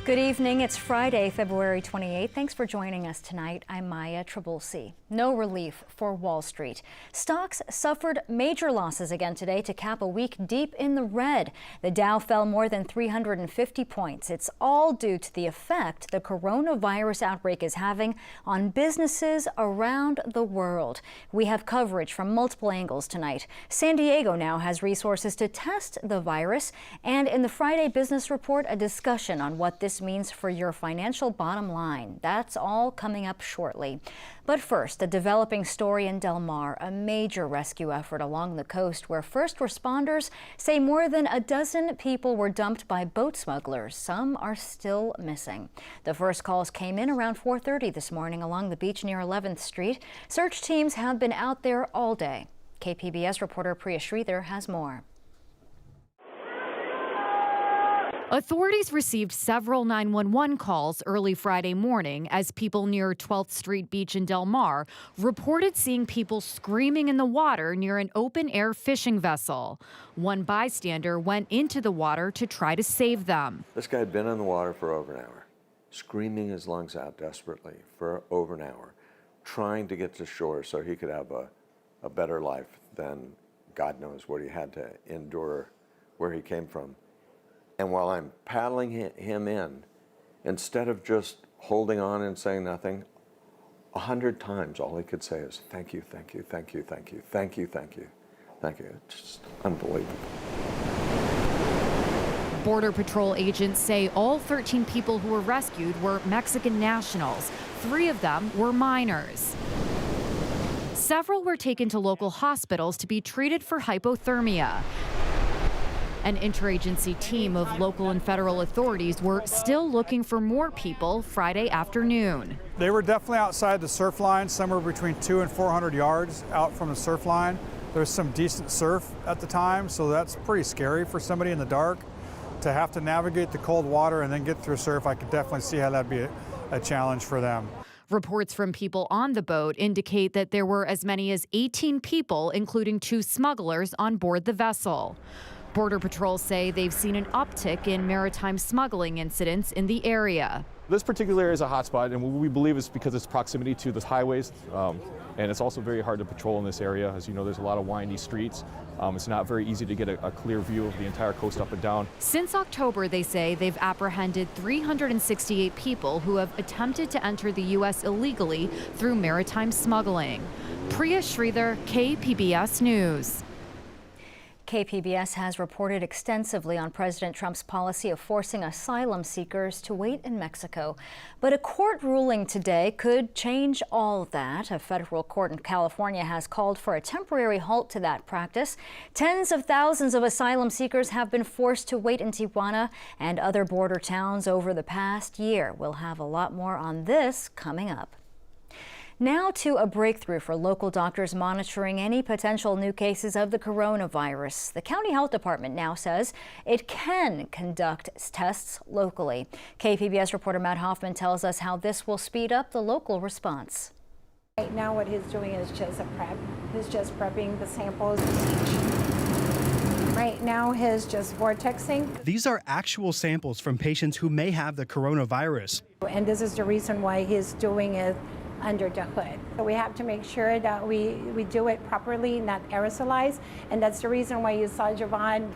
Good evening. It's Friday, February 28th. Thanks for joining us tonight. I'm Maya Trabulsi. No relief for Wall Street. Stocks suffered major losses again today to cap a week deep in the red. The Dow fell more than 350 points. It's all due to the effect the coronavirus outbreak is having on businesses around the world. We have coverage from multiple angles tonight. San Diego now has resources to test the virus, and in the Friday Business Report, a discussion on what this means for your financial bottom line. That's all coming up shortly. But first, a developing story in Del Mar, a major rescue effort along the coast where first responders say more than a dozen people were dumped by boat smugglers. Some are still missing. The first calls came in around 4:30 this morning along the beach near 11th Street. Search teams have been out there all day. KPBS reporter Priya Sridhar has more. Authorities received several 911 calls early Friday morning as people near 12th Street Beach in Del Mar reported seeing people screaming in the water near an open-air fishing vessel. One bystander went into the water to try to save them. This guy had been in the water for over an hour, screaming his lungs out desperately for over an hour, trying to get to shore so he could have a better life than God knows what he had to endure where he came from. And while I'm paddling him in, instead of just holding on and saying nothing, 100 times all he could say is, thank you, thank you, thank you, thank you, thank you, thank you, thank you. It's just unbelievable. Border Patrol agents say all 13 people who were rescued were Mexican nationals. 3 of them were minors. Several were taken to local hospitals to be treated for hypothermia. An interagency team of local and federal authorities were still looking for more people Friday afternoon. They were definitely outside the surf line, somewhere between 200 and 400 yards out from the surf line. There was some decent surf at the time, so that's pretty scary for somebody in the dark. To have to navigate the cold water and then get through surf, I could definitely see how that'd be a challenge for them. Reports from people on the boat indicate that there were as many as 18 people, including 2 smugglers, on board the vessel. Border Patrol say they've seen an uptick in maritime smuggling incidents in the area. This particular area is a hotspot, and what we believe is because it's proximity to the highways, and it's also very hard to patrol in this area. As you know, there's a lot of windy streets. It's not very easy to get a clear view of the entire coast up and down. Since October, they say they've apprehended 368 people who have attempted to enter the U.S. illegally through maritime smuggling. Priya Sridhar, KPBS News. KPBS has reported extensively on President Trump's policy of forcing asylum seekers to wait in Mexico. But a court ruling today could change all that. A federal court in California has called for a temporary halt to that practice. Tens of thousands of asylum seekers have been forced to wait in Tijuana and other border towns over the past year. We'll have a lot more on this coming up. Now to a breakthrough for local doctors monitoring any potential new cases of the coronavirus. The county health department now says it can conduct tests locally. KPBS reporter Matt Hoffman tells us how this will speed up the local response. Right now what he's doing is just a prep. He's just prepping the samples. Right now he's just vortexing. These are actual samples from patients who may have the coronavirus. And this is the reason why he's doing it under the hood. So we have to make sure that we do it properly, not aerosolize, and that's the reason why you saw Javon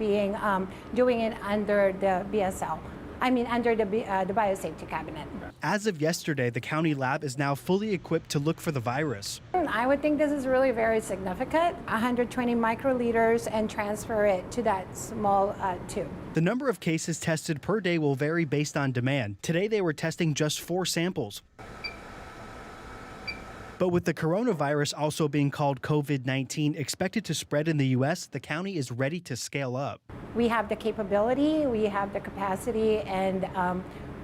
doing it under the BSL. Under the biosafety cabinet. As of yesterday, the county lab is now fully equipped to look for the virus. I would think this is really very significant. 120 microliters and transfer it to that small tube. The number of cases tested per day will vary based on demand. Today they were testing just 4 samples. But with the coronavirus also being called COVID-19 expected to spread in the U.S., the county is ready to scale up. We have the capability, we have the capacity, and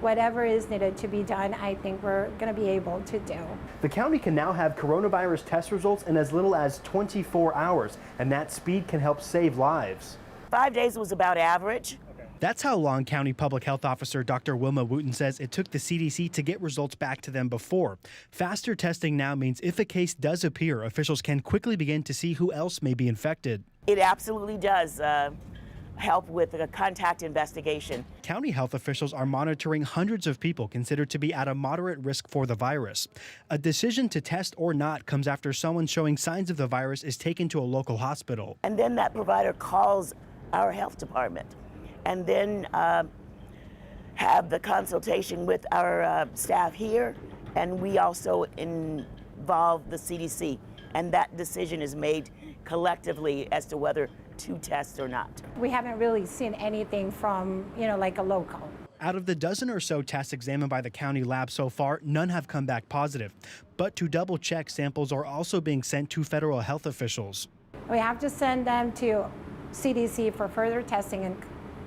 whatever is needed to be done, I think we're going to be able to do. The county can now have coronavirus test results in as little as 24 hours, and that speed can help save lives. 5 days was about average. That's how long County Public Health Officer Dr. Wilma Wooten says it took the CDC to get results back to them before. Faster testing now means if a case does appear, officials can quickly begin to see who else may be infected. It absolutely does. help with a contact investigation. County health officials are monitoring hundreds of people considered to be at a moderate risk for the virus. A decision to test or not comes after someone showing signs of the virus is taken to a local hospital. And then that provider calls our health department and then have the consultation with our staff here, and we also involve the CDC, and that decision is made collectively as to whether to test or not. We haven't really seen anything from, like a local. Out of the dozen or so tests examined by the county lab so far, none have come back positive. But to double check, samples are also being sent to federal health officials. We have to send them to CDC for further testing and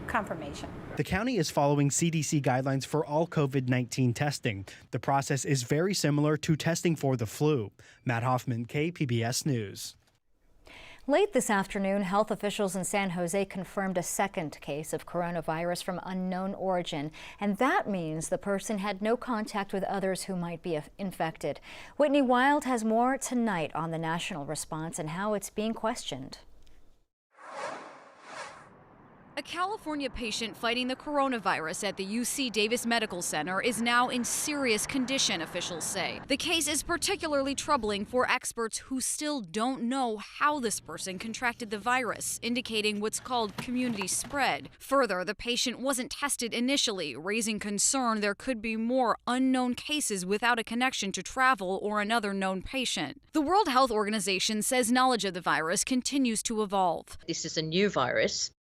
confirmation. The county is following CDC guidelines for all COVID-19 testing. The process is very similar to testing for the flu. Matt Hoffman, KPBS News. Late this afternoon, health officials in San Jose confirmed a second case of coronavirus from unknown origin, and that means the person had no contact with others who might be infected. Whitney Wild has more tonight on the national response and how it's being questioned. A California patient fighting the coronavirus at the UC Davis Medical Center is now in serious condition, officials say. The case is particularly troubling for experts who still don't know how this person contracted the virus, indicating what's called community spread. Further, the patient wasn't tested initially, raising concern there could be more unknown cases without a connection to travel or another known patient. The World Health Organization says knowledge of the virus continues to evolve. This is a new virus.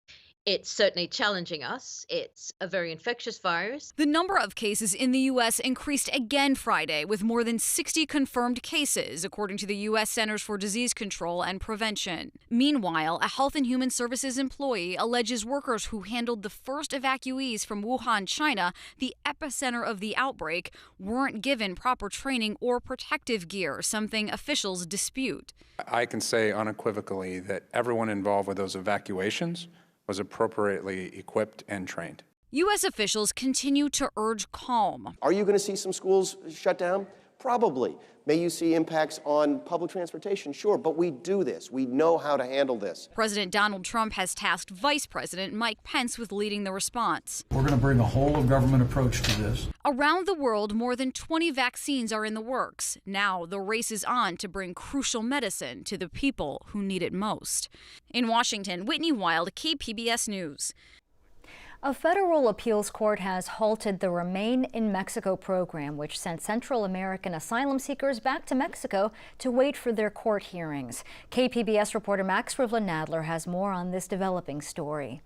It's certainly challenging us. It's a very infectious virus. The number of cases in the U.S. increased again Friday, with more than 60 confirmed cases, according to the U.S. Centers for Disease Control and Prevention. Meanwhile, a Health and Human Services employee alleges workers who handled the first evacuees from Wuhan, China, the epicenter of the outbreak, weren't given proper training or protective gear, something officials dispute. I can say unequivocally that everyone involved with those evacuations was appropriately equipped and trained. U.S. officials continue to urge calm. Are you going to see some schools shut down? Probably. May you see impacts on public transportation? Sure, but we do this. We know how to handle this. President Donald Trump has tasked Vice President Mike Pence with leading the response. We're going to bring a whole-of-government approach to this. Around the world, more than 20 vaccines are in the works. Now the race is on to bring crucial medicine to the people who need it most. In Washington, Whitney Wild, KPBS News. A federal appeals court has halted the Remain in Mexico program, which sent Central American asylum seekers back to Mexico to wait for their court hearings. KPBS reporter Max Rivlin-Nadler has more on this developing story.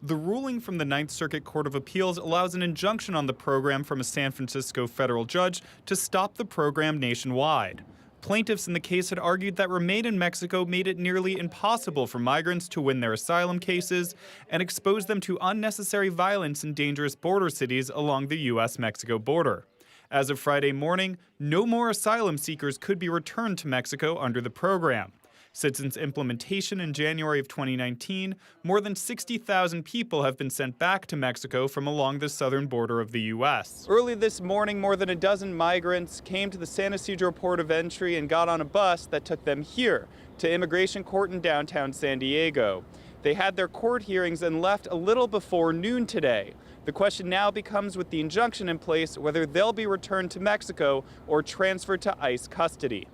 The ruling from the Ninth Circuit Court of Appeals allows an injunction on the program from a San Francisco federal judge to stop the program nationwide. Plaintiffs in the case had argued that Remain in Mexico made it nearly impossible for migrants to win their asylum cases and exposed them to unnecessary violence in dangerous border cities along the U.S.-Mexico border. As of Friday morning, no more asylum seekers could be returned to Mexico under the program. Since its implementation in January of 2019, more than 60,000 people have been sent back to Mexico from along the southern border of the U.S. Early this morning, more than a dozen migrants came to the San Ysidro port of entry and got on a bus that took them here to Immigration Court in downtown San Diego. They had their court hearings and left a little before noon today. The question now becomes, with the injunction in place, whether they'll be returned to Mexico or transferred to ICE custody.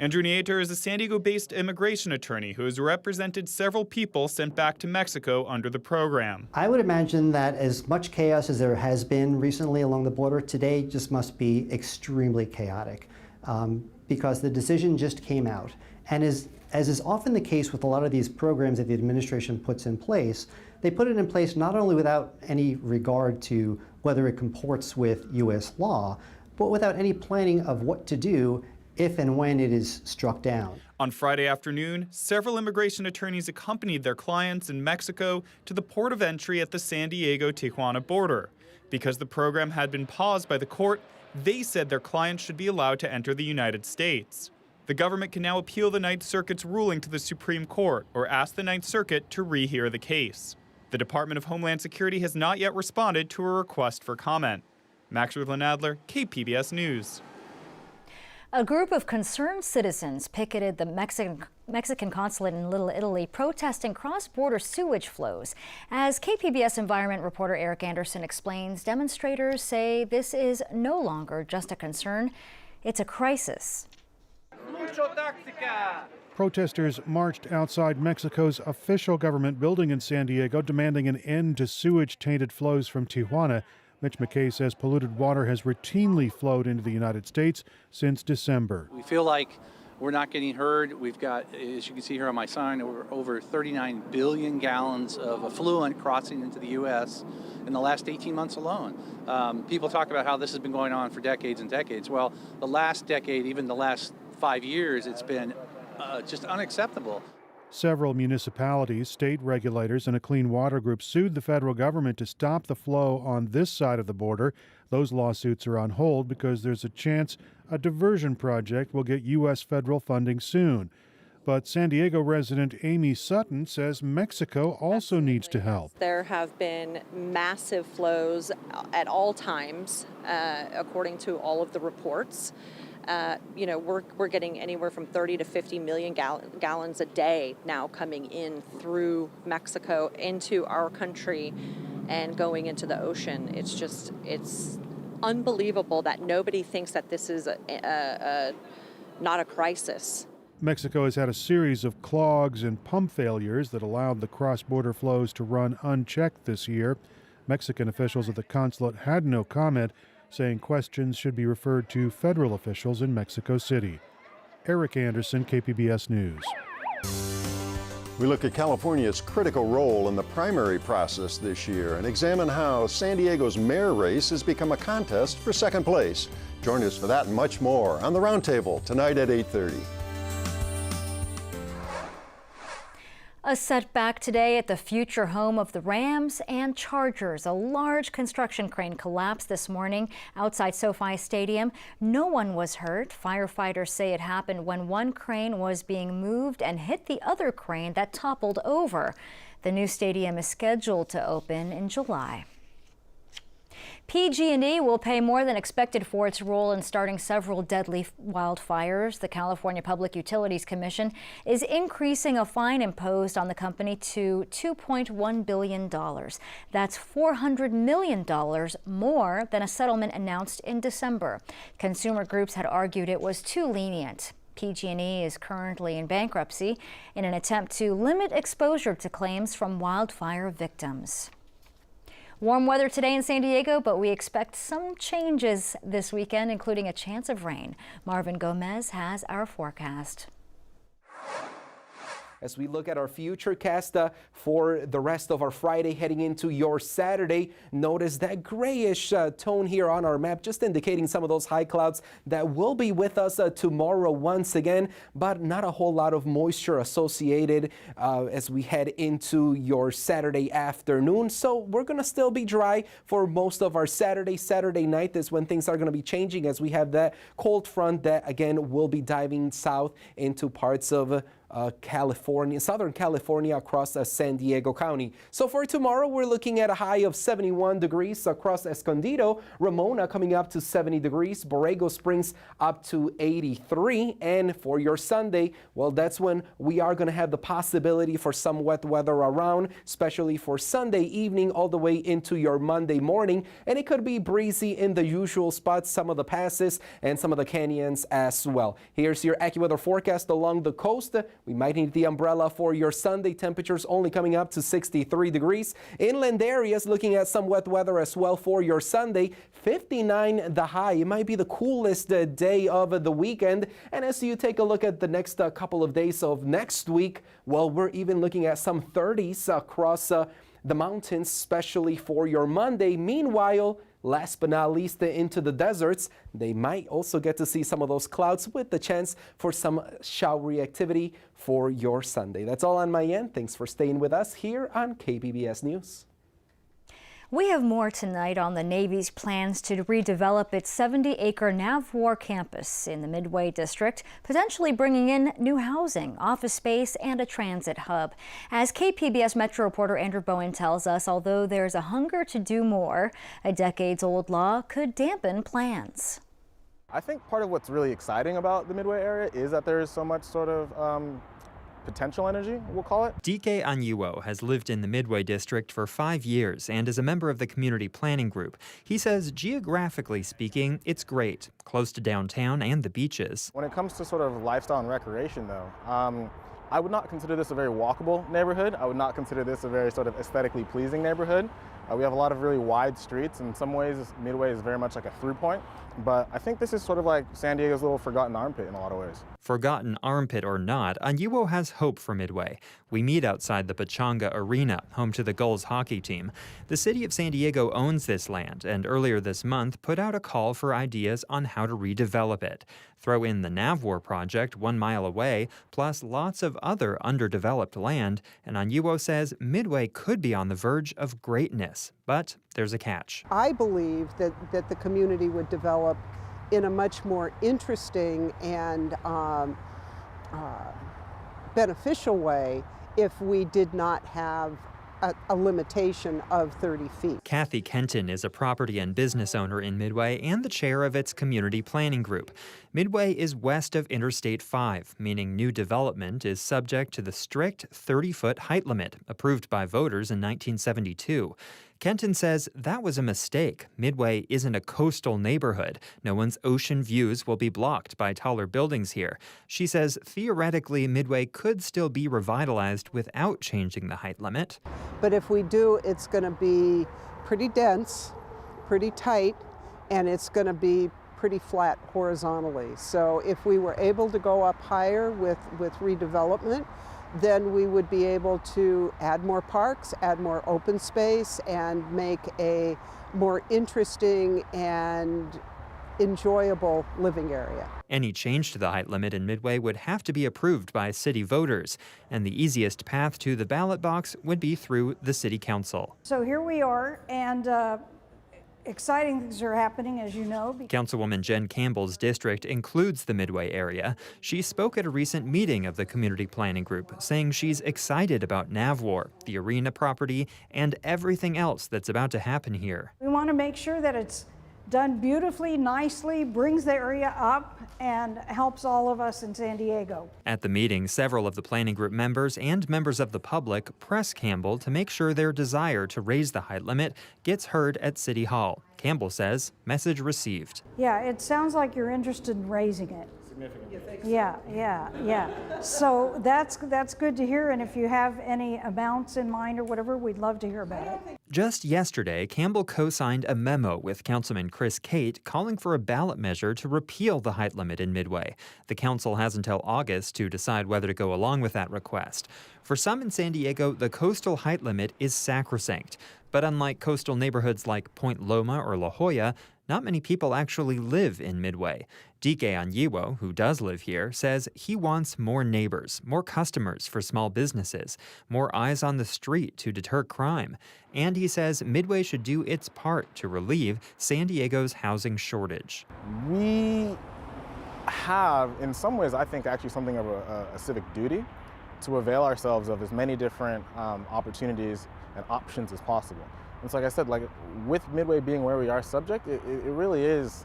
Andrew Nieter is a San Diego-based immigration attorney who has represented several people sent back to Mexico under the program. I would imagine that as much chaos as there has been recently along the border, today just must be extremely chaotic because the decision just came out. And as is often the case with a lot of these programs that the administration puts in place, they put it in place not only without any regard to whether it comports with U.S. law, but without any planning of what to do if and when it is struck down. On Friday afternoon, several immigration attorneys accompanied their clients in Mexico to the port of entry at the San Diego-Tijuana border. Because the program had been paused by the court, they said their clients should be allowed to enter the United States. The government can now appeal the Ninth Circuit's ruling to the Supreme Court or ask the Ninth Circuit to rehear the case. The Department of Homeland Security has not yet responded to a request for comment. Max Rivlin-Nadler, KPBS News. A group of concerned citizens picketed the Mexican Consulate in Little Italy, protesting cross-border sewage flows. As KPBS environment reporter Eric Anderson explains, demonstrators say this is no longer just a concern, it's a crisis. Protesters marched outside Mexico's official government building in San Diego, demanding an end to sewage-tainted flows from Tijuana. Mitch McKay says polluted water has routinely flowed into the United States since December. We feel like we're not getting heard. We've got, as you can see here on my sign, over 39 billion gallons of effluent crossing into the U.S. in the last 18 months alone. People talk about how this has been going on for decades and decades. Well, the last decade, even the last 5 years, it's been just unacceptable. Several municipalities, state regulators, and a clean water group sued the federal government to stop the flow on this side of the border. Those lawsuits are on hold because there's a chance a diversion project will get U.S. federal funding soon. But San Diego resident Amy Sutton says Mexico also needs to help. There have been massive flows at all times, according to all of the reports. We're getting anywhere from 30 to 50 million gallons a day now coming in through Mexico into our country and going into the ocean. It's unbelievable that nobody thinks that this is not a crisis. Mexico has had a series of clogs and pump failures that allowed the cross-border flows to run unchecked this year. Mexican officials at the consulate had no comment, saying questions should be referred to federal officials in Mexico City. Eric Anderson, KPBS News. We look at California's critical role in the primary process this year and examine how San Diego's mayor race has become a contest for second place. Join us for that and much more on the Roundtable tonight at 8:30. A setback today at the future home of the Rams and Chargers. A large construction crane collapsed this morning outside SoFi Stadium. No one was hurt. Firefighters say it happened when one crane was being moved and hit the other crane that toppled over. The new stadium is scheduled to open in July. PG&E will pay more than expected for its role in starting several deadly wildfires. The California Public Utilities Commission is increasing a fine imposed on the company to $2.1 billion. That's $400 million more than a settlement announced in December. Consumer groups had argued it was too lenient. PG&E is currently in bankruptcy in an attempt to limit exposure to claims from wildfire victims. Warm weather today in San Diego, but we expect some changes this weekend, including a chance of rain. Marvin Gomez has our forecast. As we look at our futurecast for the rest of our Friday heading into your Saturday, notice that grayish tone here on our map, just indicating some of those high clouds that will be with us tomorrow once again, but not a whole lot of moisture associated as we head into your Saturday afternoon. So we're going to still be dry for most of our Saturday. Saturday night is when things are going to be changing as we have that cold front that again will be diving south into parts of California, Southern California across San Diego County. So for tomorrow, we're looking at a high of 71 degrees across Escondido, Ramona coming up to 70 degrees, Borrego Springs up to 83. And for your Sunday, well, that's when we are going to have the possibility for some wet weather around, especially for Sunday evening all the way into your Monday morning. And it could be breezy in the usual spots, some of the passes and some of the canyons as well. Here's your AccuWeather forecast along the coast. We might need the umbrella for your Sunday. Temperatures only coming up to 63 degrees. Inland areas looking at some wet weather as well for your Sunday. 59 the high. It might be the coolest day of the weekend. And as you take a look at the next couple of days of next week, well, we're even looking at some 30s across the mountains, especially for your Monday. Meanwhile, last but not least, into the deserts, they might also get to see some of those clouds with the chance for some showery activity for your Sunday. That's all on my end. Thanks for staying with us here on KPBS News. We have more tonight on the Navy's plans to redevelop its 70-acre Navwar campus in the Midway district, potentially bringing in new housing, office space, and a transit hub. As KPBS Metro reporter Andrew Bowen tells us, although there's a hunger to do more, a decades-old law could dampen plans. I think part of what's really exciting about the Midway area is that there is so much sort of potential energy, we'll call it. DK Anyuo has lived in the Midway district for 5 years and is a member of the community planning group. He says, geographically speaking, it's great, close to downtown and the beaches. When it comes to sort of lifestyle and recreation, though, I would not consider this a very walkable neighborhood. I would not consider this a very sort of aesthetically pleasing neighborhood. We have a lot of really wide streets. In some ways, Midway is very much like a through point. But I think this is sort of like San Diego's little forgotten armpit in a lot of ways. Forgotten armpit or not, Anyuo has hope for Midway. We meet outside the Pechanga Arena, home to the Gulls hockey team. The city of San Diego owns this land, and earlier this month put out a call for ideas on how to redevelop it. Throw in the Navwar project 1 mile away, plus lots of other underdeveloped land, and Anyuo says Midway could be on the verge of greatness. But there's a catch. I believe that the community would develop in a much more interesting and beneficial way if we did not have a limitation of 30 feet. Kathy Kenton is a property and business owner in Midway and the chair of its community planning group. Midway is west of Interstate 5, meaning new development is subject to the strict 30-foot height limit approved by voters in 1972. Kenton says that was a mistake. Midway isn't a coastal neighborhood. No one's ocean views will be blocked by taller buildings here. She says theoretically Midway could still be revitalized without changing the height limit. But if we do, it's going to be pretty dense, pretty tight, and it's going to be pretty flat horizontally. So if we were able to go up higher with redevelopment, then we would be able to add more parks, add more open space, and make a more interesting and enjoyable living area. Any change to the height limit in Midway would have to be approved by city voters, and the easiest path to the ballot box would be through the city council. So here we are, and exciting things are happening, as you know. Councilwoman Jen Campbell's district includes the Midway area. She spoke at a recent meeting of the community planning group, saying she's excited about Navwar, the arena property, and everything else that's about to happen here. We want to make sure that it's done beautifully, nicely, brings the area up, and helps all of us in San Diego. At the meeting, several of the planning group members and members of the public pressed Campbell to make sure their desire to raise the height limit gets heard at City Hall. Campbell says, message received. Yeah, it sounds like you're interested in raising it. Yeah. So that's good to hear, and if you have any amounts in mind or whatever, we'd love to hear about it. Just yesterday, Campbell co-signed a memo with Councilman Chris Cate calling for a ballot measure to repeal the height limit in Midway. The council has until August to decide whether to go along with that request. For some in San Diego, the coastal height limit is sacrosanct. But unlike coastal neighborhoods like Point Loma or La Jolla, not many people actually live in Midway. DK Anyuo, who does live here, says he wants more neighbors, more customers for small businesses, more eyes on the street to deter crime. And he says Midway should do its part to relieve San Diego's housing shortage. We have, in some ways, I think actually something of a civic duty to avail ourselves of as many different opportunities and options as possible. And so like I said, like with Midway being where we are subject, it really is,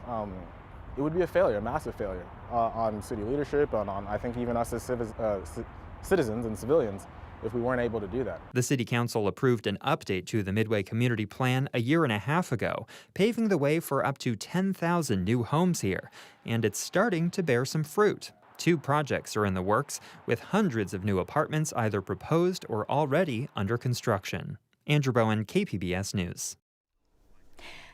it would be a failure, a massive failure on city leadership, on I think even us as citizens and civilians, if we weren't able to do that. The City Council approved an update to the Midway Community Plan a year and a half ago, paving the way for up to 10,000 new homes here. And it's starting to bear some fruit. 2 projects are in the works, with hundreds of new apartments either proposed or already under construction. Andrew Bowen, KPBS News.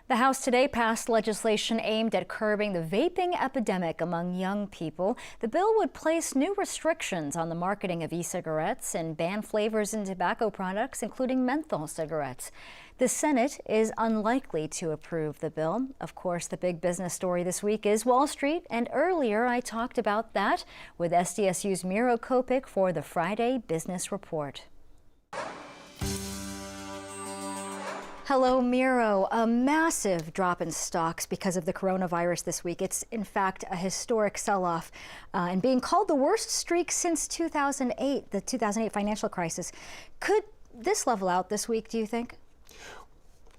The House today passed legislation aimed at curbing the vaping epidemic among young people. The bill would place new restrictions on the marketing of e-cigarettes and ban flavors in tobacco products, including menthol cigarettes. The Senate is unlikely to approve the bill. Of course, the big business story this week is Wall Street, and earlier I talked about that with SDSU's Miro Kopik for the Friday Business Report. Hello, Miro. A massive drop in stocks because of the coronavirus this week. It's, in fact, a historic sell-off and being called the worst streak since 2008, the 2008 financial crisis. Could this level out this week, do you think?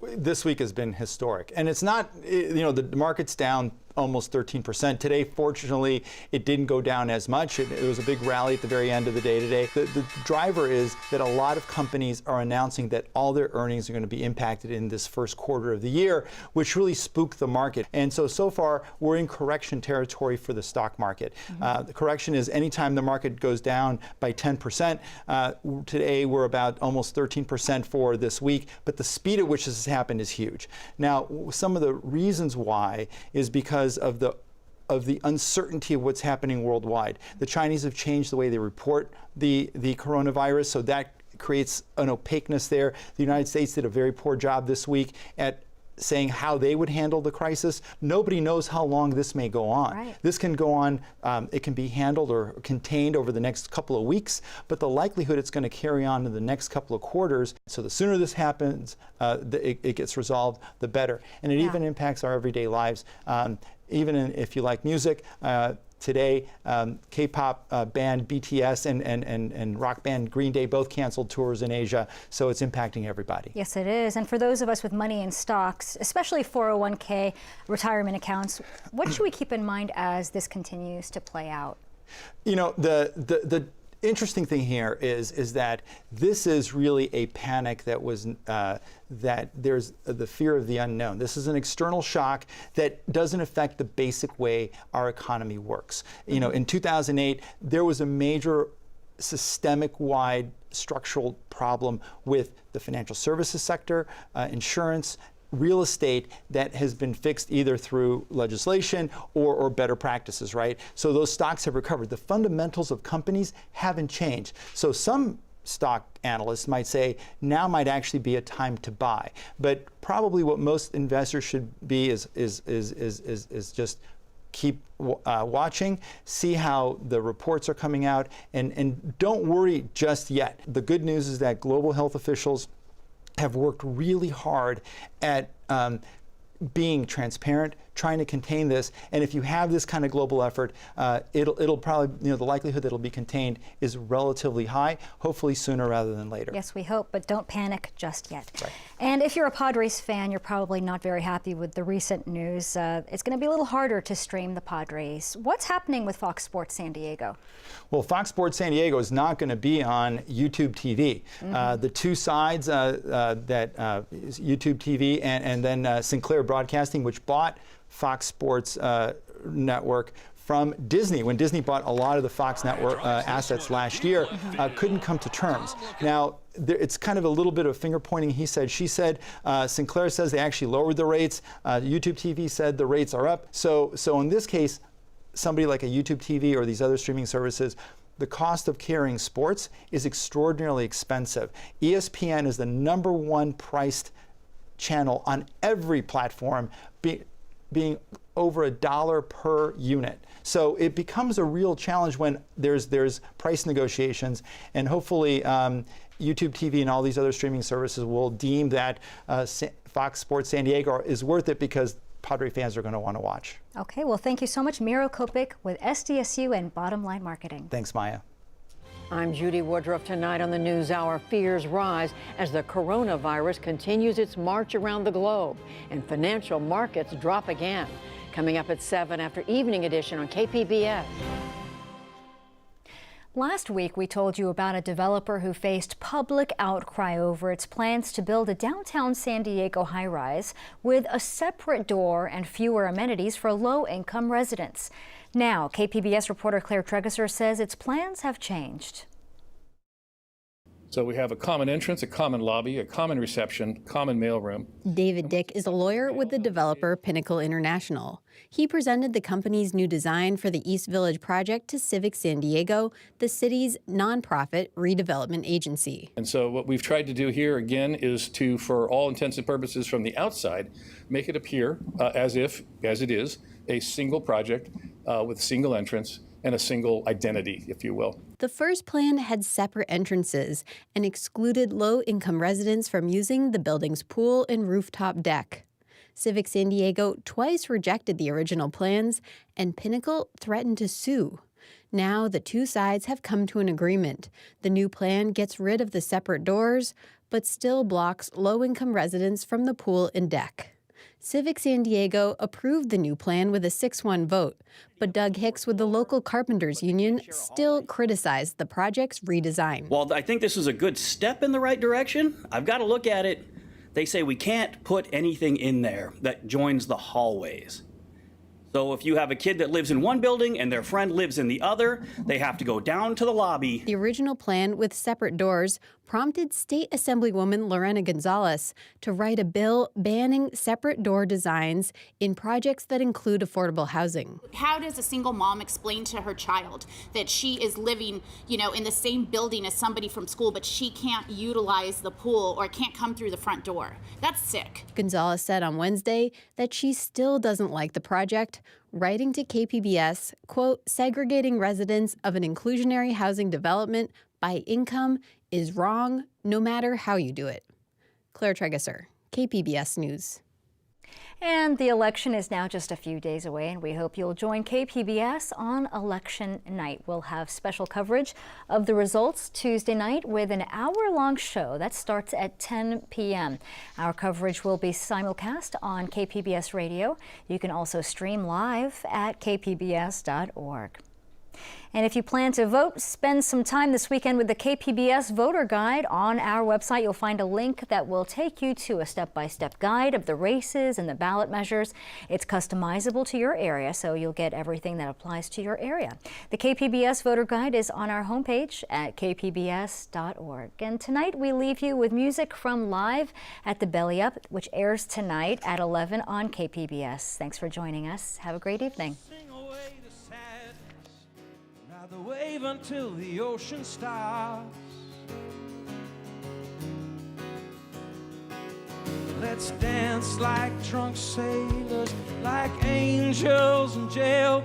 This week has been historic, and it's not, you know, the market's down almost 13%. Today, fortunately, it didn't go down as much. It was a big rally at the very end of the day today. The driver is that a lot of companies are announcing that all their earnings are going to be impacted in this first quarter of the year, which really spooked the market. And so far, we're in correction territory for the stock market. The correction is anytime the market goes down by 10%. Today, we're about almost 13% for this week, but the speed at which this has happened is huge. Now, some of the reasons why is because of the uncertainty of what's happening worldwide. The Chinese have changed the way they report the coronavirus, so that creates an opaqueness there. The United States did a very poor job this week at saying how they would handle the crisis. Nobody knows how long this may go on. Right. This can go on, it can be handled or contained over the next couple of weeks, but the likelihood it's going to carry on in the next couple of quarters. So the sooner this happens, it gets resolved, the better. And it even impacts our everyday lives. Even if you like music, today, K-pop band BTS and rock band Green Day both canceled tours in Asia, so it's impacting everybody. Yes, it is. And for those of us with money in stocks, especially 401k retirement accounts, what should we keep in mind as this continues to play out? You know, the interesting thing here is that this is really a panic that was that there's the fear of the unknown. This is an external shock that doesn't affect the basic way our economy works. You know, in 2008, there was a major systemic-wide structural problem with the financial services sector, insurance, real estate that has been fixed either through legislation or better practices, right? So those stocks have recovered. The fundamentals of companies haven't changed. So some stock analysts might say now might actually be a time to buy. But probably what most investors should be is just keep watching, see how the reports are coming out, and don't worry just yet. The good news is that global health officials have worked really hard at being transparent, trying to contain this. And if you have this kind of global effort, it'll probably, you know, the likelihood that it'll be contained is relatively high, hopefully sooner rather than later. Yes, we hope, but don't panic just yet. Right. And if you're a Padres fan, you're probably not very happy with the recent news. It's going to be a little harder to stream the Padres. What's happening with Fox Sports San Diego? Well, Fox Sports San Diego is not going to be on YouTube TV. The two sides that is YouTube TV and then Sinclair Broadcasting, which bought Fox Sports Network from Disney. When Disney bought a lot of the Fox Network assets last year, couldn't come to terms. Now, it's kind of a little bit of finger pointing, he said, she said. Sinclair says they actually lowered the rates. YouTube TV said the rates are up. So in this case, somebody like a YouTube TV or these other streaming services, the cost of carrying sports is extraordinarily expensive. ESPN is the #1 priced channel on every platform, being over $1 per unit. So it becomes a real challenge when there's price negotiations, and hopefully YouTube TV and all these other streaming services will deem that Fox Sports San Diego is worth it because Padre fans are going to want to watch. Okay, well, thank you so much, Miro Kopik with SDSU and Bottom Line Marketing. Thanks, Maya. I'm Judy Woodruff. Tonight on the NewsHour, fears rise as the coronavirus continues its march around the globe and financial markets drop again. Coming up at 7 after Evening Edition on KPBS. Last week, we told you about a developer who faced public outcry over its plans to build a downtown San Diego high-rise with a separate door and fewer amenities for low-income residents. Now, KPBS reporter Claire Tregeser says its plans have changed. So we have a common entrance, a common lobby, a common reception, common mailroom. David Dick is a lawyer with the developer Pinnacle International. He presented the company's new design for the East Village project to Civic San Diego, the city's nonprofit redevelopment agency. And so what we've tried to do here again is to, for all intents and purposes from the outside, make it appear as it is, a single project with a single entrance and a single identity, if you will. The first plan had separate entrances and excluded low-income residents from using the building's pool and rooftop deck. Civic San Diego twice rejected the original plans, and Pinnacle threatened to sue. Now the two sides have come to an agreement. The new plan gets rid of the separate doors, but still blocks low-income residents from the pool and deck. Civic San Diego approved the new plan with a 6-1 vote, but Doug Hicks with the local carpenters union still criticized the project's redesign. While I think this is a good step in the right direction, I've got to look at it. They say we can't put anything in there that joins the hallways. So if you have a kid that lives in one building and their friend lives in the other, they have to go down to the lobby. The original plan with separate doors prompted State Assemblywoman Lorena Gonzalez to write a bill banning separate door designs in projects that include affordable housing. How does a single mom explain to her child that she is living, in the same building as somebody from school, but she can't utilize the pool or can't come through the front door? That's sick. Gonzalez said on Wednesday that she still doesn't like the project, writing to KPBS, quote, segregating residents of an inclusionary housing development by income is wrong, no matter how you do it. Claire Tregesser, KPBS News. And the election is now just a few days away, and we hope you'll join KPBS on election night. We'll have special coverage of the results Tuesday night with an hour-long show that starts at 10 p.m. Our coverage will be simulcast on KPBS Radio. You can also stream live at kpbs.org. And if you plan to vote, spend some time this weekend with the KPBS Voter Guide. On our website, you'll find a link that will take you to a step-by-step guide of the races and the ballot measures. It's customizable to your area, so you'll get everything that applies to your area. The KPBS Voter Guide is on our homepage at kpbs.org. And tonight, we leave you with music from Live at the Belly Up, which airs tonight at 11 on KPBS. Thanks for joining us. Have a great evening. The wave until the ocean stops. Let's dance like drunk sailors, like angels in jail.